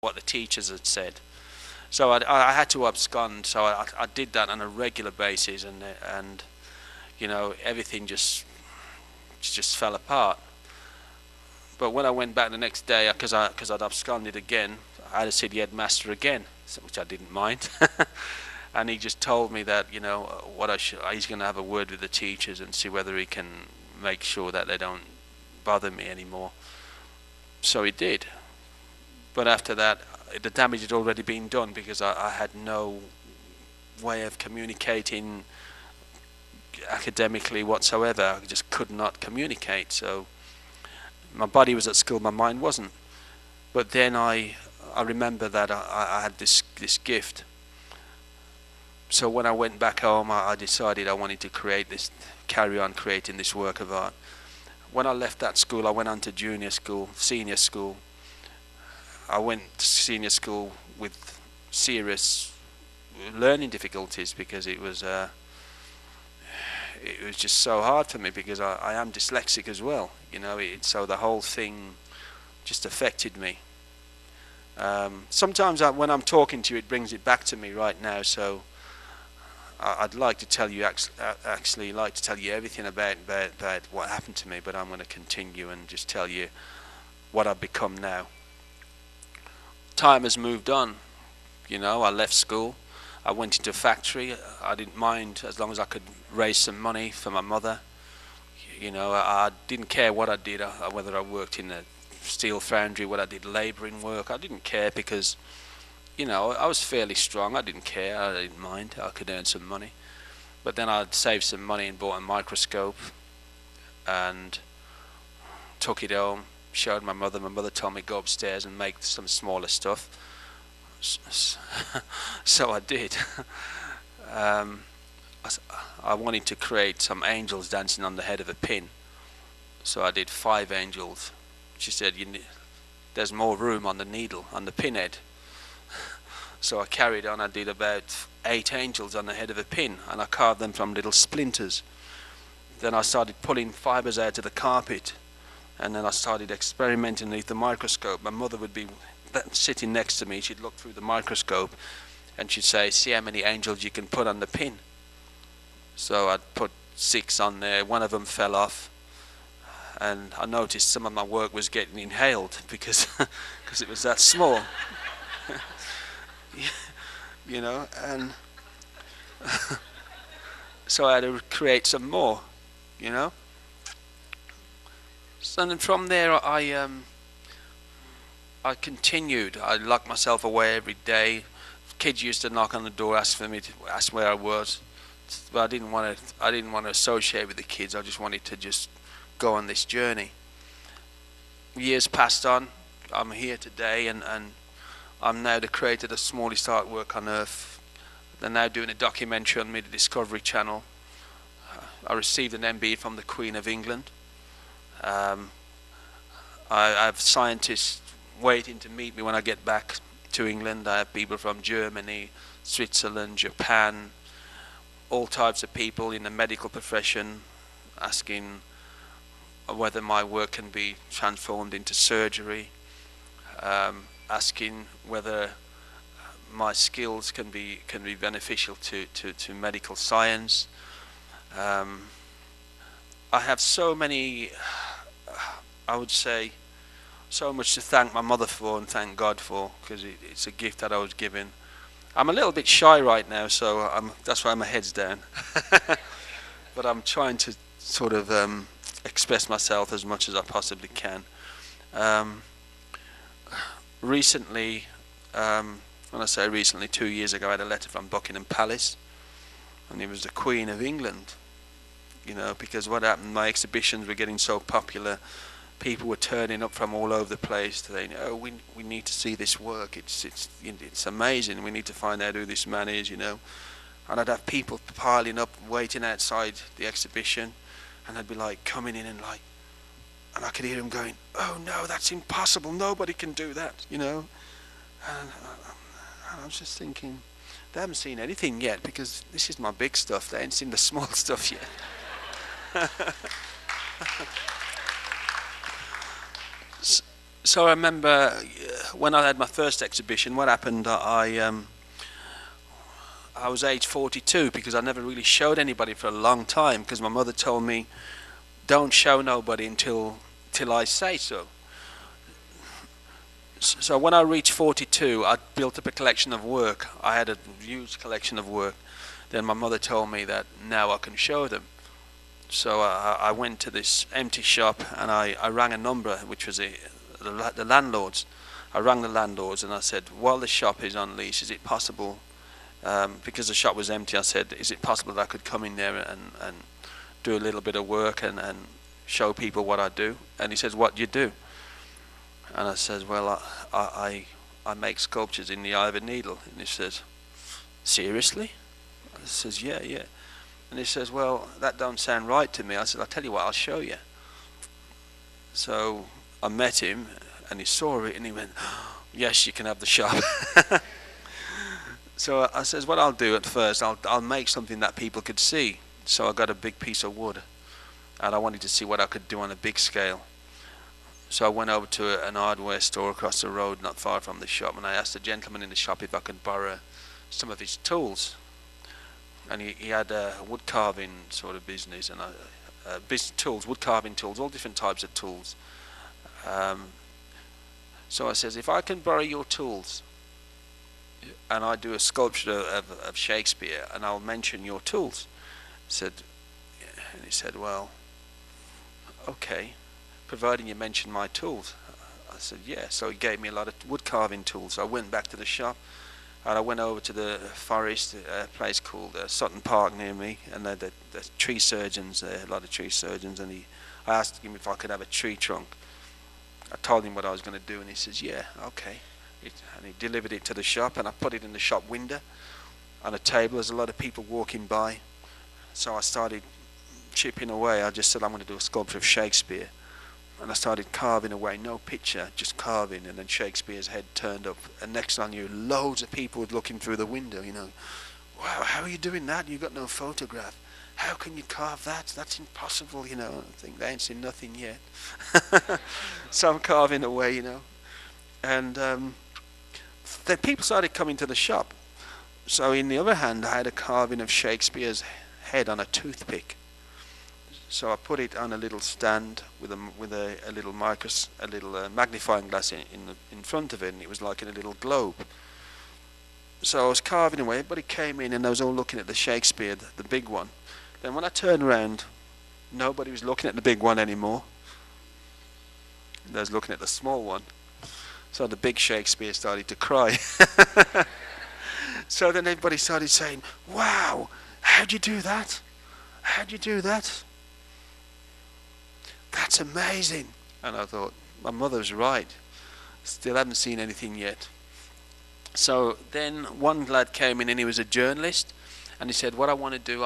what the teachers had said. So I had to abscond. So I did that on a regular basis, and you know, everything just fell apart. But when I went back the next day, because I'd absconded again, I had to see the headmaster again, which I didn't mind. And he just told me that, you know, he's going to have a word with the teachers and see whether he can make sure that they don't bother me anymore. So he did. But after that, the damage had already been done, because I had no way of communicating academically whatsoever. I just could not communicate. So my body was at school, my mind wasn't. But then I remember that I had this gift. So when I went back home, I decided I wanted to carry on creating this work of art. When I left that school, I went on to junior school, senior school. I went to senior school with serious learning difficulties, because it was just so hard for me, because I am dyslexic as well, you know. So the whole thing just affected me. Sometimes when I'm talking to you, it brings it back to me right now. So I'd like to tell you, actually like to tell you everything about what happened to me, but I'm going to continue and just tell you what I've become now. Time has moved on. You know, I left school. I went into a factory. I didn't mind, as long as I could raise some money for my mother. You know, I didn't care what I did, whether I worked in a steel foundry, whether I did labouring work. I didn't care, because, you know, I was fairly strong. I didn't care. I didn't mind. I could earn some money. But then I'd saved some money and bought a microscope and took it home, showed my mother. My mother told me go upstairs and make some smaller stuff. So I did. I wanted to create some angels dancing on the head of a pin. So I did 5 angels. She said, there's more room on the needle, on the pinhead. So I carried on. I did about 8 angels on the head of a pin, and I carved them from little splinters. Then I started pulling fibers out of the carpet, and then I started experimenting underneath the microscope. My mother would be sitting next to me. She'd look through the microscope, and she'd say, see how many angels you can put on the pin. So I'd put 6 on there. One of them fell off, and I noticed some of my work was getting inhaled, because it was that small. You know, and so I had to create some more, you know. So then from there I continued. I locked myself away every day. Kids used to knock on the door, ask where I was, but I didn't want to associate with the kids. I just wanted to just go on this journey. Years passed on. I'm here today, and I'm now the creator of the smallest artwork on earth. They're now doing a documentary on me, the Discovery Channel. I received an MBE from the Queen of England. I have scientists waiting to meet me when I get back to England. I have people from Germany, Switzerland, Japan, all types of people in the medical profession asking whether my work can be transformed into surgery, asking whether my skills can be beneficial to medical science. I have so many, I would say, so much to thank my mother for and thank God for, because it's a gift that I was given. I'm a little bit shy right now, so that's why my head's down. But I'm trying to sort of express myself as much as I possibly can. Recently, when I say recently, 2 years ago, I had a letter from Buckingham Palace, and it was the Queen of England. You know, because what happened, my exhibitions were getting so popular, people were turning up from all over the place saying, oh, we need to see this work, it's amazing, we need to find out who this man is, you know. And I'd have people piling up, waiting outside the exhibition, and I'd be like coming in and I could hear them going, oh no, that's impossible, nobody can do that, you know. And I was just thinking, they haven't seen anything yet, because this is my big stuff, they ain't seen the small stuff yet. So I remember when I had my first exhibition, what happened, I was age 42 because I never really showed anybody for a long time because my mother told me, don't show nobody till I say so. So when I reached 42, I built up a collection of work. I had a huge collection of work. Then my mother told me that now I can show them. So I went to this empty shop and I rang a number, which was the landlords. I rang the landlords and I said, while the shop is on lease, is it possible, because the shop was empty, I said, is it possible that I could come in there and do a little bit of work and show people what I do? And he says, what do you do? And I says, well, I make sculptures in the eye of a needle. And he says, seriously? I says, yeah. And he says, well, that don't sound right to me. I said, I'll tell you what, I'll show you. So I met him and he saw it and he went, yes, you can have the shop. So I says, what I'll do at first, I'll make something that people could see. So I got a big piece of wood and I wanted to see what I could do on a big scale. So I went over to an hardware store across the road not far from the shop and I asked the gentleman in the shop if I could borrow some of his tools. And he had a wood carving sort of business and tools, wood carving tools, all different types of tools. So I says, if I can borrow your tools and I do a sculpture of Shakespeare and I'll mention your tools. And he said, well, okay, providing you mention my tools. I said, yeah. So he gave me a lot of wood carving tools. So I went back to the shop and I went over to the forest, a place called Sutton Park near me, and the tree surgeons there, a lot of tree surgeons, and I asked him if I could have a tree trunk. I told him what I was going to do and he says, yeah, okay. And he delivered it to the shop and I put it in the shop window on a table. There's a lot of people walking by. So I started chipping away. I just said, I'm going to do a sculpture of Shakespeare. And I started carving away, no picture, just carving, and then Shakespeare's head turned up. And next I knew, loads of people were looking through the window, you know. Wow, how are you doing that? You've got no photograph. How can you carve that? That's impossible, you know. I think they ain't seen nothing yet. So I'm carving away, you know. And then people started coming to the shop. So in the other hand, I had a carving of Shakespeare's head on a toothpick. So I put it on a little stand with a little magnifying glass in front of it, and it was like in a little globe. So I was carving away. Everybody came in, and they was all looking at the Shakespeare, the big one. Then when I turned around, nobody was looking at the big one anymore. They was looking at the small one. So the big Shakespeare started to cry. So then everybody started saying, wow, how'd you do that? How'd you do that? That's amazing. And I thought, my mother's right. Still haven't seen anything yet. So then one lad came in and he was a journalist and he said, what I want to do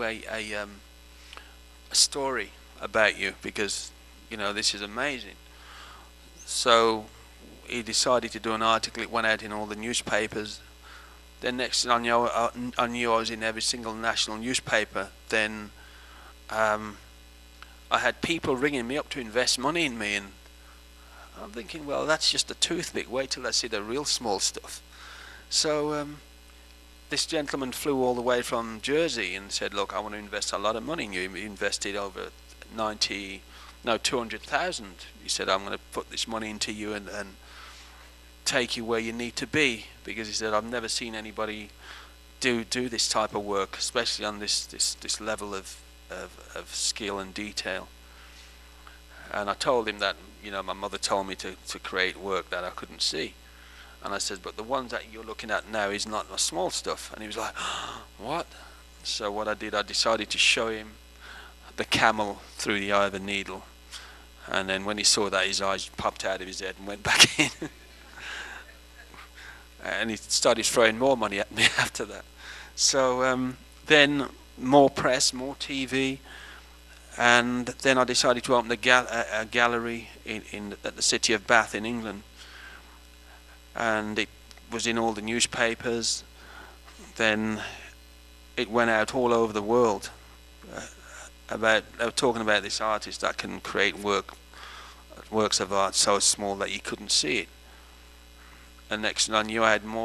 a story about you because, you know, this is amazing. So he decided to do an article. It went out in all the newspapers. Then next thing I knew I was in every single national newspaper. Then I had people ringing me up to invest money in me, and I'm thinking, well, that's just a toothpick. Wait till I see the real small stuff. So this gentleman flew all the way from Jersey and said, look, I want to invest a lot of money in you. He invested over 200,000. He said, I'm going to put this money into you and take you where you need to be, because he said, I've never seen anybody do this type of work, especially on this level of skill and detail. And I told him that, you know, my mother told me to create work that I couldn't see. And I said, but the ones that you're looking at now is not the small stuff. And he was like, what? So what I did, I decided to show him the camel through the eye of a needle. And then when he saw that, his eyes popped out of his head and went back in. And he started throwing more money at me after that. So then more press, more TV, and then I decided to open a gallery at the city of Bath in England. And it was in all the newspapers. Then it went out all over the world. They were talking about this artist that can create works of art so small that you couldn't see it. and next thing I knew I had more